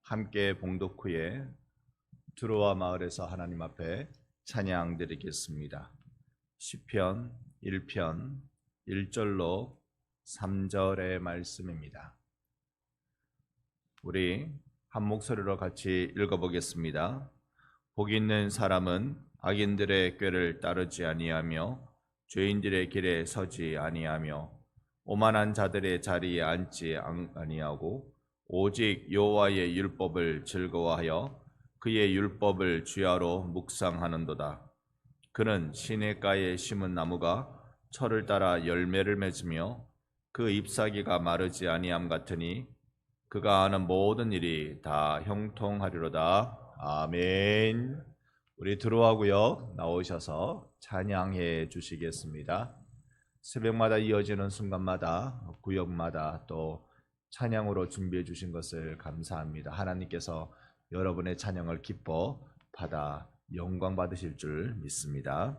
함께 봉독 후에 두로와 마을에서 하나님 앞에 찬양 드리겠습니다. 시편 1편 1절로 3절의 말씀입니다. 우리 한 목소리로 같이 읽어보겠습니다. 복 있는 사람은 악인들의 꾀를 따르지 아니하며 죄인들의 길에 서지 아니하며 오만한 자들의 자리에 앉지 아니하고 오직 여호와의 율법을 즐거워하여 그의 율법을 주야로 묵상하는도다. 그는 시냇가에 심은 나무가 철을 따라 열매를 맺으며 그 잎사귀가 마르지 아니함 같으니 그가 하는 모든 일이 다 형통하리로다. 아멘. 우리 들어가고요, 나오셔서 찬양해 주시겠습니다. 새벽마다 이어지는 순간마다 구역마다 또 찬양으로 준비해 주신 것을 감사합니다. 하나님께서 여러분의 찬양을 기뻐 받아 영광 받으실 줄 믿습니다.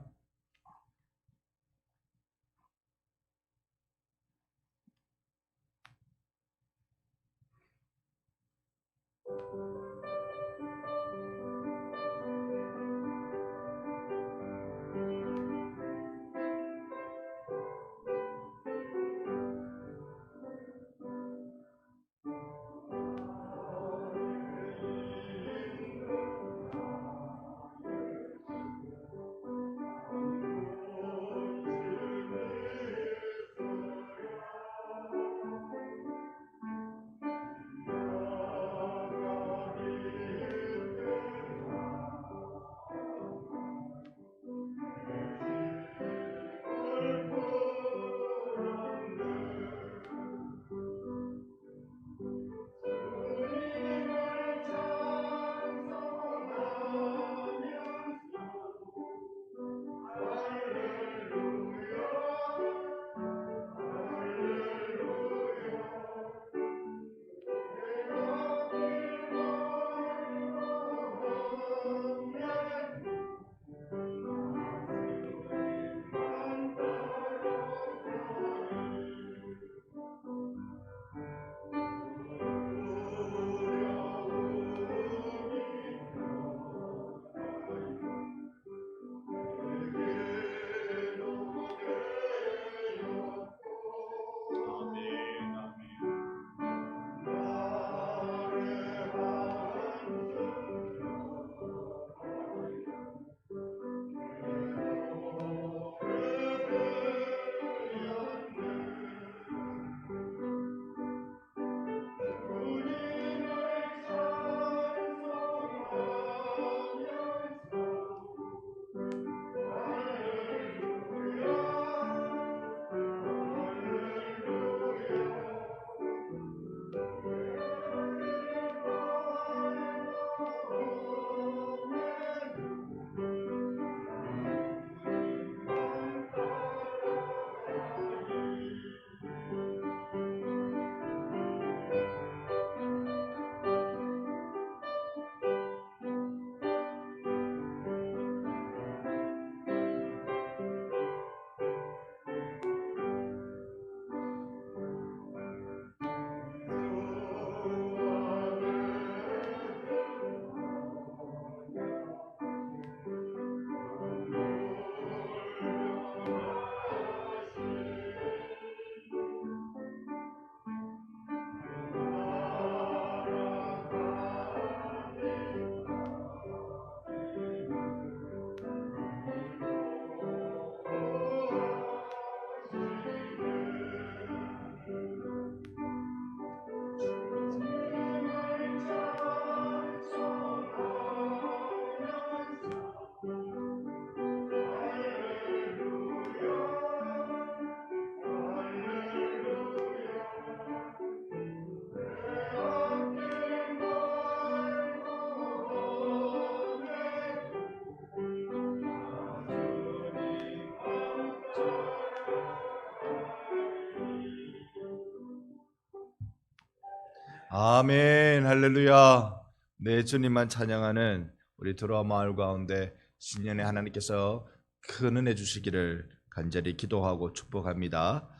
아멘. 할렐루야. 네, 주님만 찬양하는 우리 드로아 마을 가운데 신년에 하나님께서 큰 은혜 주시기를 간절히 기도하고 축복합니다.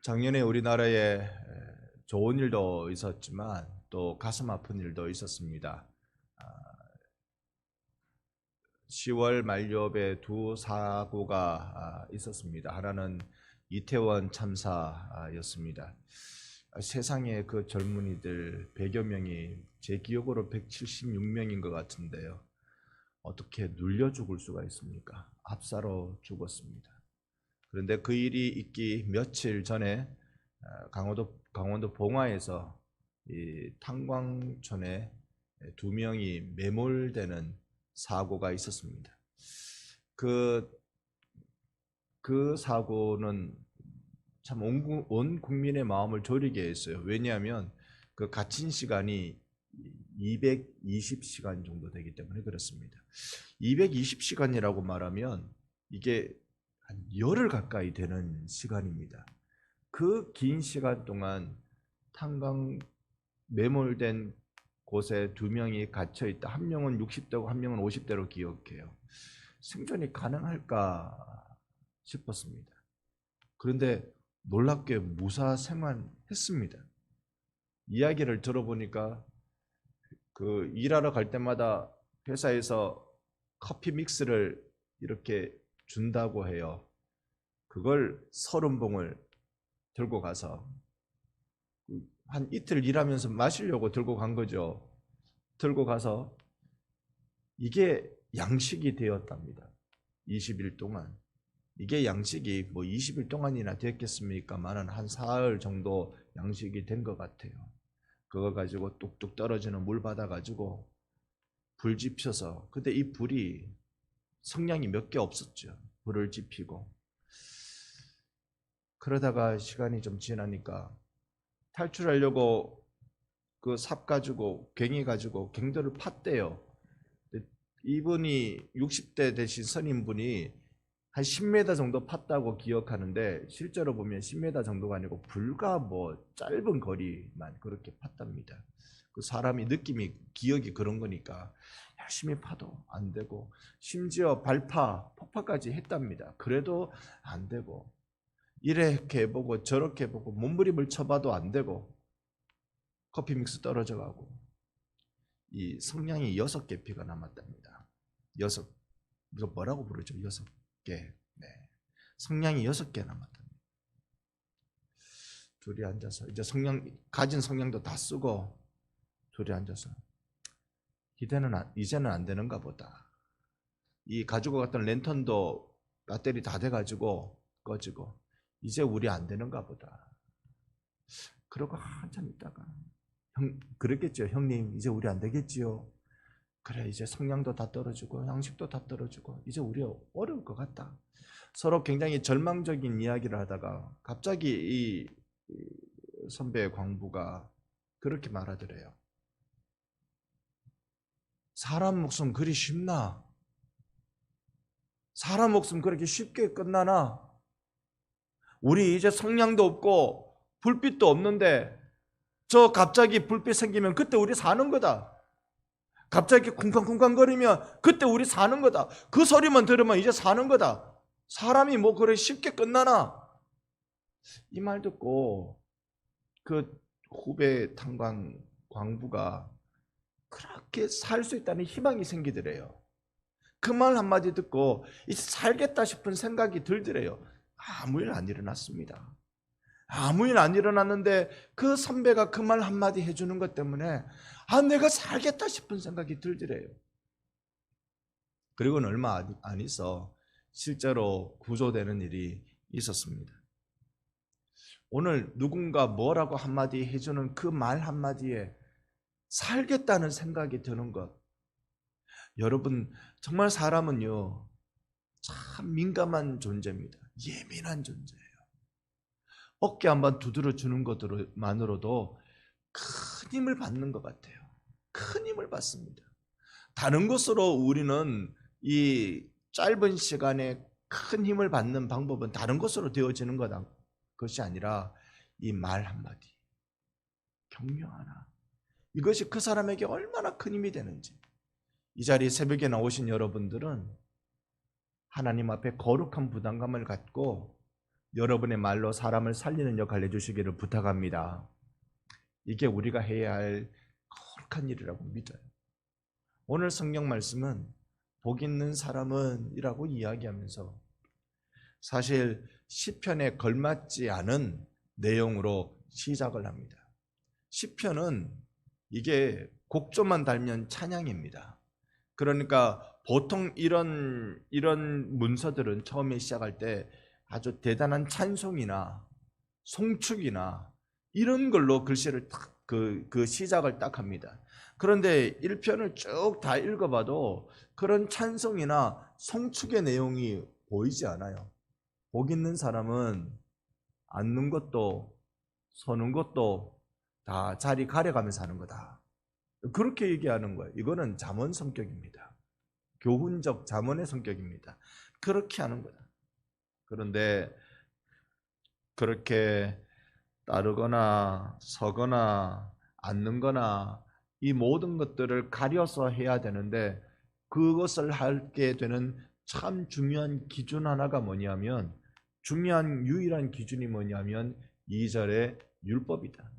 작년에 우리나라에 좋은 일도 있었지만 또 가슴 아픈 일도 있었습니다. 10월 말엽에 두 사고가 있었습니다. 하나는 이태원 참사였습니다. 세상에 그 젊은이들 100여 명이 제 기억으로 176명인 것 같은데요. 어떻게 눌려 죽을 수가 있습니까? 압사로 죽었습니다. 그런데 그 일이 있기 며칠 전에 강원도 봉화에서 이 탄광촌에 두 명이 매몰되는 사고가 있었습니다. 그 사고는 참 온 국민의 마음을 졸이게 했어요. 왜냐하면 그 갇힌 시간이 220시간 정도 되기 때문에 그렇습니다. 220시간이라고 말하면 이게 한 열흘 가까이 되는 시간입니다. 그 긴 시간 동안 탄광 매몰된 곳에 두 명이 갇혀 있다. 한 명은 60대고 한 명은 50대로 기억해요. 생존이 가능할까 싶었습니다. 그런데 놀랍게 무사 생還했습니다. 이야기를 들어보니까 그 일하러 갈 때마다 회사에서 커피 믹스를 이렇게 준다고 해요. 그걸 30봉을 들고 가서 한 이틀 일하면서 마시려고 들고 간 거죠. 들고 가서 이게 양식이 되었답니다. 20일 동안. 이게 양식이 뭐 20일 동안이나 됐겠습니까만은 한 사흘 정도 양식이 된 것 같아요. 그거 가지고 뚝뚝 떨어지는 물 받아가지고 불 지펴서, 근데 이 불이 성냥이 몇 개 없었죠. 불을 지피고. 그러다가 시간이 좀 지나니까 탈출하려고 그 삽 가지고 괭이 가지고 갱도를 팠대요. 이분이 60대 되신 선임분이 한 10m 정도 팠다고 기억하는데 실제로 보면 10m 정도가 아니고 불과 뭐 짧은 거리만 그렇게 팠답니다. 그 사람이 느낌이 기억이 그런 거니까 열심히 파도 안 되고 심지어 발파, 폭파까지 했답니다. 그래도 안 되고 이렇게 해보고 저렇게 해보고 몸부림을 쳐봐도 안 되고 커피 믹스 떨어져 가고 이 성냥이 6개피가 남았답니다. 6, 뭐라고 부르죠? 6개. 네. 성냥이 6개 남았답니다. 둘이 앉아서 이제 가진 성냥도 다 쓰고 둘이 앉아서 이제는 안 되는가 보다. 이 가지고 갔던 랜턴도 배터리 다 돼가지고 꺼지고 이제 우리 안 되는가 보다. 그러고 한참 있다가 그랬겠죠. 형님 이제 우리 안 되겠지요. 그래 이제 성냥도 다 떨어지고 양식도 다 떨어지고 이제 우리 어려울 것 같다. 서로 굉장히 절망적인 이야기를 하다가 갑자기 이 선배의 광부가 그렇게 말하더래요. 사람 목숨 그리 쉽나? 사람 목숨 그렇게 쉽게 끝나나? 우리 이제 성냥도 없고 불빛도 없는데 저 갑자기 불빛 생기면 그때 우리 사는 거다. 갑자기 쿵쾅쿵쾅거리면 그때 우리 사는 거다. 그 소리만 들으면 이제 사는 거다. 사람이 뭐 그래 쉽게 끝나나? 이 말 듣고 그 후배 탄광 광부가 그렇게 살 수 있다는 희망이 생기더래요. 그 말 한마디 듣고 이제 살겠다 싶은 생각이 들더래요. 아무 일 안 일어났습니다. 아무 일 안 일어났는데 그 선배가 그 말 한마디 해주는 것 때문에 내가 살겠다 싶은 생각이 들더래요. 그리고는 얼마 안 있어 실제로 구조되는 일이 있었습니다. 오늘 누군가 뭐라고 한마디 해주는 그 말 한마디에 살겠다는 생각이 드는 것. 여러분 정말 사람은요 참 민감한 존재입니다. 예민한 존재예요. 어깨 한번 두드려 주는 것만으로도 큰 힘을 받는 것 같아요. 큰 힘을 받습니다. 다른 것으로 우리는 이 짧은 시간에 큰 힘을 받는 방법은 다른 것으로 되어지는 것이 아니라 이 말 한마디, 격려 하나, 이것이 그 사람에게 얼마나 큰 힘이 되는지. 이 자리에 새벽에 나오신 여러분들은 하나님 앞에 거룩한 부담감을 갖고 여러분의 말로 사람을 살리는 역할을 해주시기를 부탁합니다. 이게 우리가 해야 할 거룩한 일이라고 믿어요. 오늘 성경 말씀은 복 있는 사람은 이라고 이야기하면서 사실 시편에 걸맞지 않은 내용으로 시작을 합니다. 시편은 이게 곡조만 달면 찬양입니다. 그러니까 보통 이런 문서들은 처음에 시작할 때 아주 대단한 찬송이나 송축이나 이런 걸로 글씨를 딱 그 시작을 딱 합니다. 그런데 1편을 쭉 다 읽어봐도 그런 찬송이나 송축의 내용이 보이지 않아요. 복 있는 사람은 앉는 것도 서는 것도 다 자리 가려가면서 하는 거다. 그렇게 얘기하는 거예요. 이거는 잠언 성격입니다. 교훈적 잠언의 성격입니다. 그렇게 하는 거다. 그런데 그렇게 따르거나 서거나 앉는거나 이 모든 것들을 가려서 해야 되는데 그것을 하게 되는 참 중요한 기준 하나가 뭐냐면 중요한 유일한 기준이 뭐냐면 2절의 율법이다.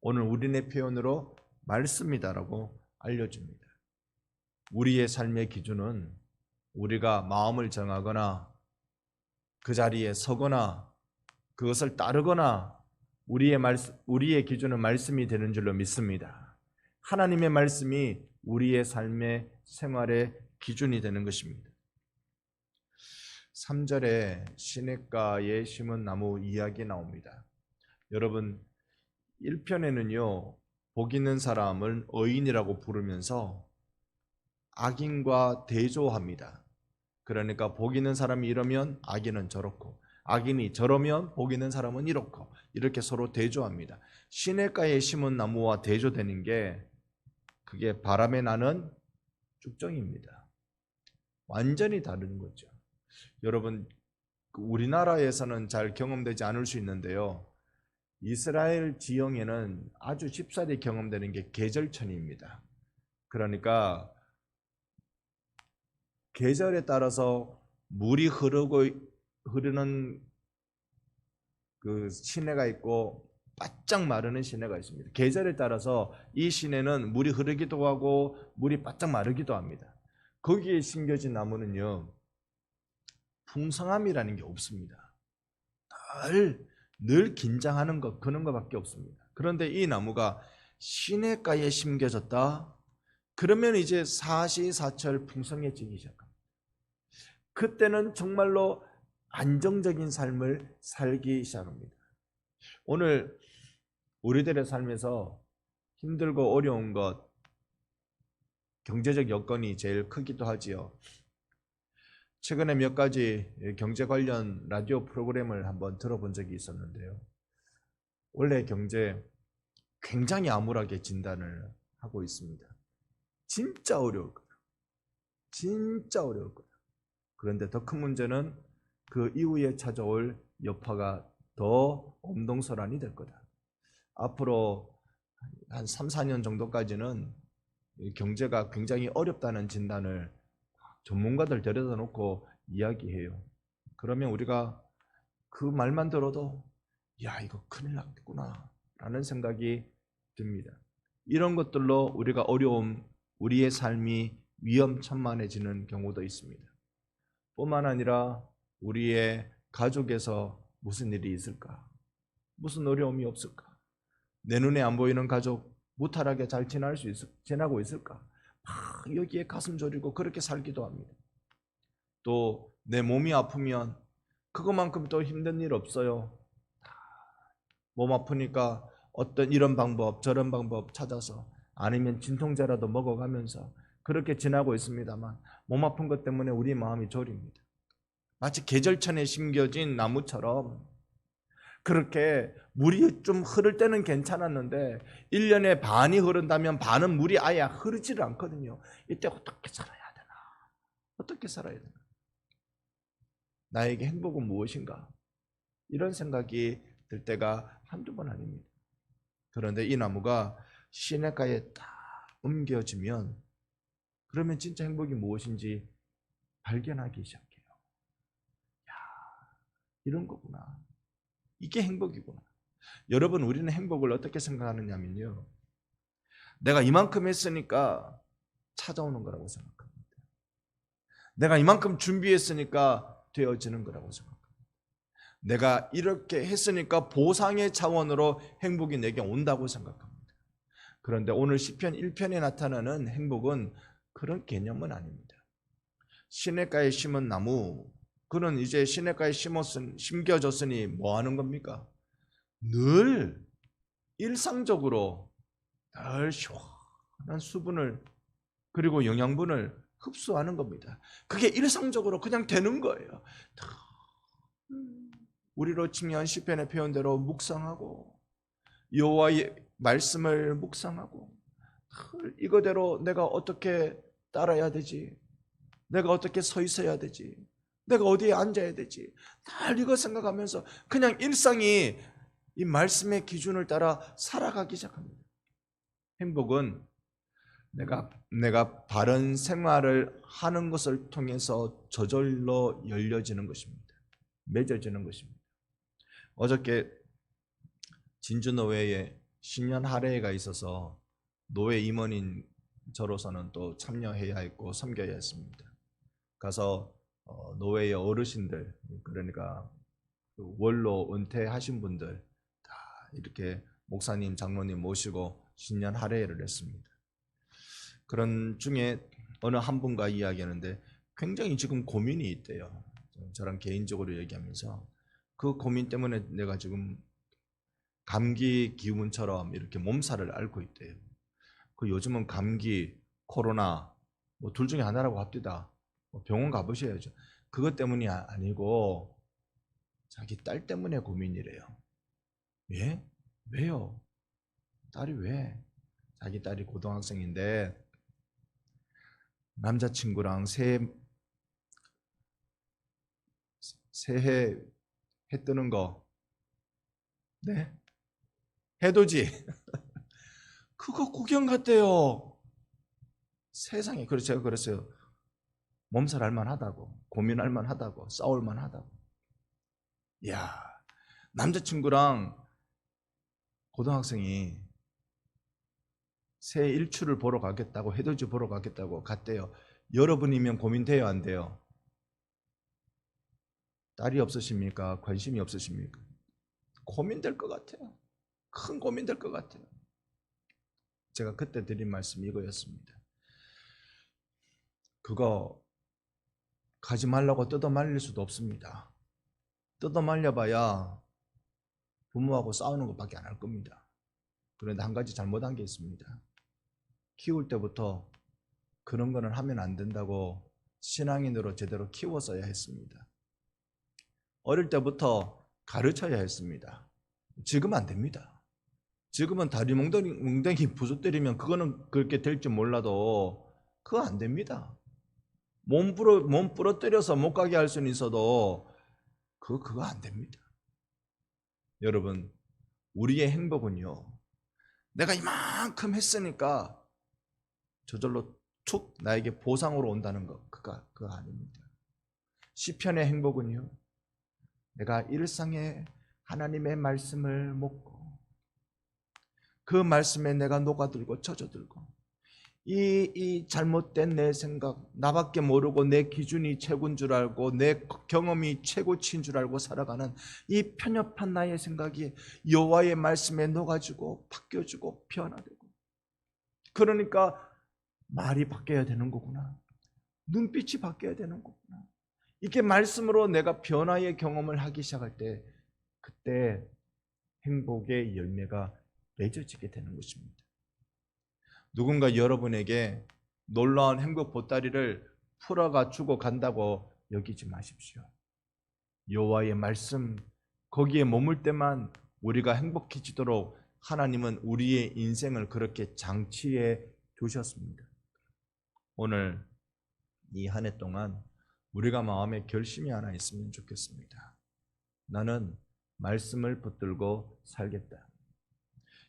오늘 우리네 표현으로 말씀이다라고 알려줍니다. 우리의 삶의 기준은 우리가 마음을 정하거나 그 자리에 서거나 그것을 따르거나 우리의 기준은 말씀이 되는 줄로 믿습니다. 하나님의 말씀이 우리의 삶의 생활의 기준이 되는 것입니다. 3절에 시냇가에 심은 나무 이야기 나옵니다. 여러분 1편에는요 복 있는 사람을 의인이라고 부르면서 악인과 대조합니다. 그러니까 복 있는 사람이 이러면 악인은 저렇고 악인이 저러면 복 있는 사람은 이렇고 이렇게 서로 대조합니다. 시냇가에 심은 나무와 대조되는 게 그게 바람에 나는 쭉정입니다. 완전히 다른 거죠. 여러분 우리나라에서는 잘 경험되지 않을 수 있는데요. 이스라엘 지형에는 아주 쉽사리 경험되는 게 계절천입니다. 그러니까 계절에 따라서 물이 흐르는 그 시내가 있고 바짝 마르는 시내가 있습니다. 계절에 따라서 이 시내는 물이 흐르기도 하고 물이 바짝 마르기도 합니다. 거기에 심겨진 나무는요 풍성함이라는 게 없습니다. 늘 긴장하는 것 그런 것밖에 없습니다. 그런데 이 나무가 시냇가에 심겨졌다. 그러면 이제 사시사철 풍성해지기 시작합니다. 그때는 정말로 안정적인 삶을 살기 시작합니다. 오늘 우리들의 삶에서 힘들고 어려운 것, 경제적 여건이 제일 크기도 하지요. 최근에 몇 가지 경제 관련 라디오 프로그램을 한번 들어본 적이 있었는데요. 원래 경제 굉장히 암울하게 진단을 하고 있습니다. 진짜 어려울 거예요. 진짜 어려울 거예요. 그런데 더 큰 문제는 그 이후에 찾아올 여파가 더 엄동설한이 될 거다. 앞으로 한 3, 4년 정도까지는 경제가 굉장히 어렵다는 진단을 전문가들 데려다 놓고 이야기해요. 그러면 우리가 그 말만 들어도 야 이거 큰일 났구나 라는 생각이 듭니다. 이런 것들로 우리가 어려움, 우리의 삶이 위험천만해지는 경우도 있습니다. 뿐만 아니라 우리의 가족에서 무슨 일이 있을까? 무슨 어려움이 없을까? 내 눈에 안 보이는 가족 무탈하게 잘 지나고 있을까? 여기에 가슴 졸이고 그렇게 살기도 합니다. 또 내 몸이 아프면 그것만큼 또 힘든 일 없어요. 몸 아프니까 어떤 이런 방법 저런 방법 찾아서 아니면 진통제라도 먹어가면서 그렇게 지나고 있습니다만 몸 아픈 것 때문에 우리 마음이 졸입니다. 마치 계절천에 심겨진 나무처럼 그렇게 물이 좀 흐를 때는 괜찮았는데 1년에 반이 흐른다면 반은 물이 아예 흐르지를 않거든요. 이때 어떻게 살아야 되나? 어떻게 살아야 되나? 나에게 행복은 무엇인가? 이런 생각이 들 때가 한두 번 아닙니다. 그런데 이 나무가 시냇가에 딱 옮겨지면 그러면 진짜 행복이 무엇인지 발견하기 시작해요. 야, 이런 거구나. 이게 행복이구나. 여러분, 우리는 행복을 어떻게 생각하느냐면요, 내가 이만큼 했으니까 찾아오는 거라고 생각합니다. 내가 이만큼 준비했으니까 되어지는 거라고 생각합니다. 내가 이렇게 했으니까 보상의 차원으로 행복이 내게 온다고 생각합니다. 그런데 오늘 시편 1편에 나타나는 행복은 그런 개념은 아닙니다. 시냇가에 심은 나무, 그는 이제 시냇가에 심겨졌으니 뭐 하는 겁니까? 늘 일상적으로 늘 시원한 수분을 그리고 영양분을 흡수하는 겁니다. 그게 일상적으로 그냥 되는 거예요. 우리로 치면 시편의 표현대로 묵상하고 여호와의 말씀을 묵상하고 이거대로 내가 어떻게 따라야 되지? 내가 어떻게 서 있어야 되지? 내가 어디에 앉아야 되지? 늘 이거 생각하면서 그냥 일상이 이 말씀의 기준을 따라 살아가기 시작합니다. 행복은 내가 바른 생활을 하는 것을 통해서 저절로 열려지는 것입니다. 맺어지는 것입니다. 어저께 진주노회에 신년 할애가 있어서 노회 임원인 저로서는 또 참여해야 했고 섬겨야 했습니다. 가서 노회의 어르신들, 그러니까 원로 은퇴하신 분들 다 이렇게 목사님, 장로님 모시고 신년 할애를 했습니다. 그런 중에 어느 한 분과 이야기하는데 굉장히 지금 고민이 있대요. 저랑 개인적으로 얘기하면서 그 고민 때문에 내가 지금 감기 기운처럼 이렇게 몸살을 앓고 있대요. 그 요즘은 감기, 코로나 뭐 둘 중에 하나라고 합디다. 병원 가보셔야죠. 그것 때문이 아니고 자기 딸 때문에 고민이래요. 예? 왜요? 딸이 왜? 자기 딸이 고등학생인데 남자친구랑 새해 해 뜨는 거, 네? 해돋이 그거 구경 갔대요. 세상에. 그래서 제가 그랬어요. 몸살 할만하다고, 고민할 만하다고, 싸울 만하다고. 이야, 남자친구랑 고등학생이 새 일출을 보러 가겠다고, 해돋이 보러 가겠다고 갔대요. 여러분이면 고민돼요, 안 돼요? 딸이 없으십니까? 관심이 없으십니까? 고민될 것 같아요. 큰 고민될 것 같아요. 제가 그때 드린 말씀이 이거였습니다. 그거 가지 말라고 뜯어 말릴 수도 없습니다. 뜯어 말려봐야 부모하고 싸우는 것밖에 안 할 겁니다. 그런데 한 가지 잘못한 게 있습니다. 키울 때부터 그런 거는 하면 안 된다고 신앙인으로 제대로 키웠어야 했습니다. 어릴 때부터 가르쳐야 했습니다. 지금 안 됩니다. 지금은 다리 뭉댕이 부서뜨리면 그거는 그렇게 될지 몰라도 그거 안 됩니다. 몸 부러뜨려서 못 가게 할 수는 있어도 그거 안 됩니다. 여러분, 우리의 행복은요, 내가 이만큼 했으니까 저절로 툭 나에게 보상으로 온다는 거, 그거 아닙니다. 시편의 행복은요, 내가 일상에 하나님의 말씀을 먹고 그 말씀에 내가 녹아들고 젖어들고 이 잘못된 내 생각, 나밖에 모르고 내 기준이 최고인 줄 알고 내 경험이 최고치인 줄 알고 살아가는 이 편협한 나의 생각이 여호와의 말씀에 녹아지고 바뀌어지고 변화되고, 그러니까 말이 바뀌어야 되는 거구나, 눈빛이 바뀌어야 되는 거구나, 이게 말씀으로 내가 변화의 경험을 하기 시작할 때 그때 행복의 열매가 맺어지게 되는 것입니다. 누군가 여러분에게 놀라운 행복 보따리를 풀어가 주고 간다고 여기지 마십시오. 여호와의 말씀, 거기에 머물 때만 우리가 행복해지도록 하나님은 우리의 인생을 그렇게 장치해 두셨습니다. 오늘 이 한 해 동안 우리가 마음에 결심이 하나 있으면 좋겠습니다. 나는 말씀을 붙들고 살겠다.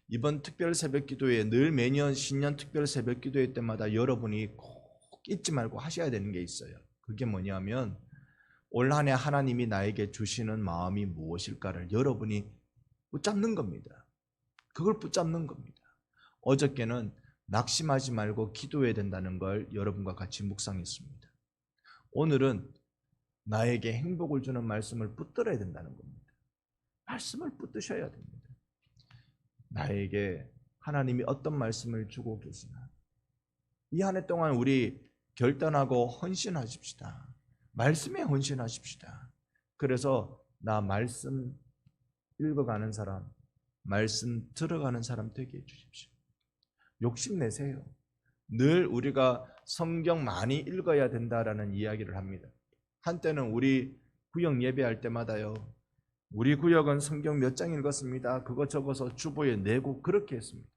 이번 특별 새벽 기도회, 늘 매년 신년 특별 새벽 기도회 때마다 여러분이 꼭 잊지 말고 하셔야 되는 게 있어요. 그게 뭐냐면 올 한 해 하나님이 나에게 주시는 마음이 무엇일까를 여러분이 붙잡는 겁니다. 그걸 붙잡는 겁니다. 어저께는 낙심하지 말고 기도해야 된다는 걸 여러분과 같이 묵상했습니다. 오늘은 나에게 행복을 주는 말씀을 붙들어야 된다는 겁니다. 말씀을 붙드셔야 됩니다. 나에게 하나님이 어떤 말씀을 주고 계시나, 이 한 해 동안 우리 결단하고 헌신하십시다. 말씀에 헌신하십시다. 그래서 나 말씀 읽어가는 사람, 말씀 들어가는 사람 되게 해주십시오. 욕심내세요. 늘 우리가 성경 많이 읽어야 된다라는 이야기를 합니다. 한때는 우리 구역 예배할 때마다요, 우리 구역은 성경 몇 장 읽었습니다. 그거 적어서 주보에 내고 그렇게 했습니다.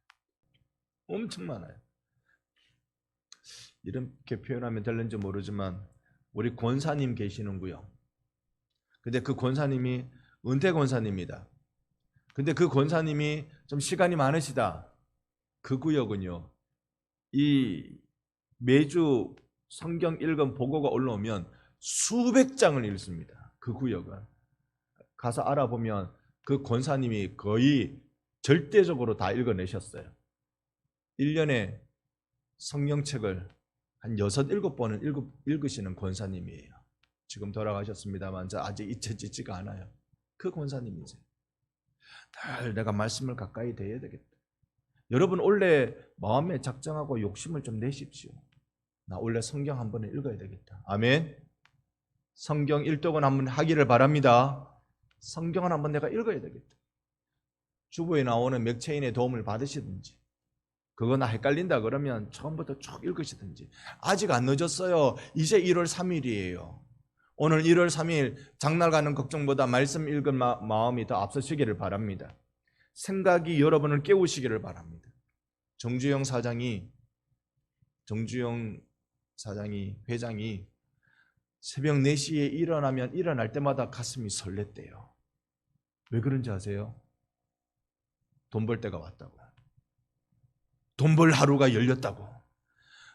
엄청 많아요. 이렇게 표현하면 될는지 모르지만 우리 권사님 계시는구요. 근데 그 권사님이 은퇴 권사님입니다. 근데 그 권사님이 좀 시간이 많으시다. 그 구역은요, 이 매주 성경 읽은 보고가 올라오면 수백 장을 읽습니다. 그 구역은. 가서 알아보면 그 권사님이 거의 절대적으로 다 읽어내셨어요. 1년에 성경책을 한 6, 7번은 읽으시는 권사님이에요. 지금 돌아가셨습니다만 아직 잊혀지지가 않아요. 그 권사님이세요. 늘 내가 말씀을 가까이 대해야 되겠다. 여러분 원래 마음에 작정하고 욕심을 좀 내십시오. 나 원래 성경 한 번은 읽어야 되겠다. 아멘. 성경 일독은 한번 하기를 바랍니다. 성경은 한번 내가 읽어야 되겠다. 주보에 나오는 맥체인의 도움을 받으시든지, 그거 나 헷갈린다 그러면 처음부터 쭉 읽으시든지. 아직 안 늦었어요. 이제 1월 3일이에요. 오늘 1월 3일 장날 가는 걱정보다 말씀 읽은 마음이 더 앞서시기를 바랍니다. 생각이 여러분을 깨우시기를 바랍니다. 정주영 회장이 새벽 4시에 일어날 때마다 가슴이 설렜대요. 왜 그런지 아세요? 돈 벌 때가 왔다고. 돈 벌 하루가 열렸다고.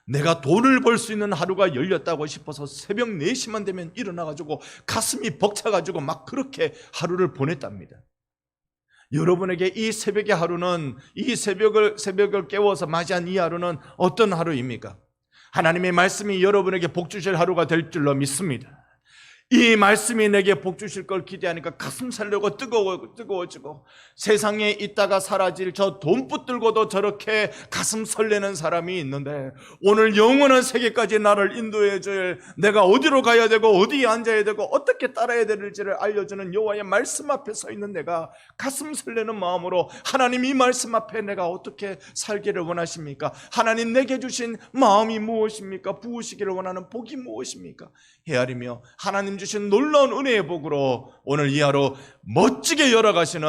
내가 돈을 벌 수 있는 하루가 열렸다고 싶어서 새벽 4시만 되면 일어나가지고 가슴이 벅차가지고 막 그렇게 하루를 보냈답니다. 여러분에게 이 새벽의 하루는, 이 새벽을 깨워서 맞이한 이 하루는 어떤 하루입니까? 하나님의 말씀이 여러분에게 복 주실 하루가 될 줄로 믿습니다. 이 말씀이 내게 복 주실 걸 기대하니까 가슴 설레고 뜨거워지고, 세상에 있다가 사라질 저 돈 붙들고도 저렇게 가슴 설레는 사람이 있는데, 오늘 영원한 세계까지 나를 인도해 줄, 내가 어디로 가야 되고 어디에 앉아야 되고 어떻게 따라야 될지를 알려주는 여호와의 말씀 앞에 서 있는 내가 가슴 설레는 마음으로, 하나님 이 말씀 앞에 내가 어떻게 살기를 원하십니까? 하나님 내게 주신 마음이 무엇입니까? 부으시기를 원하는 복이 무엇입니까? 헤아리며 하나님 주신 놀라운 은혜의 복으로 오늘 이 하루 멋지게 열어가시는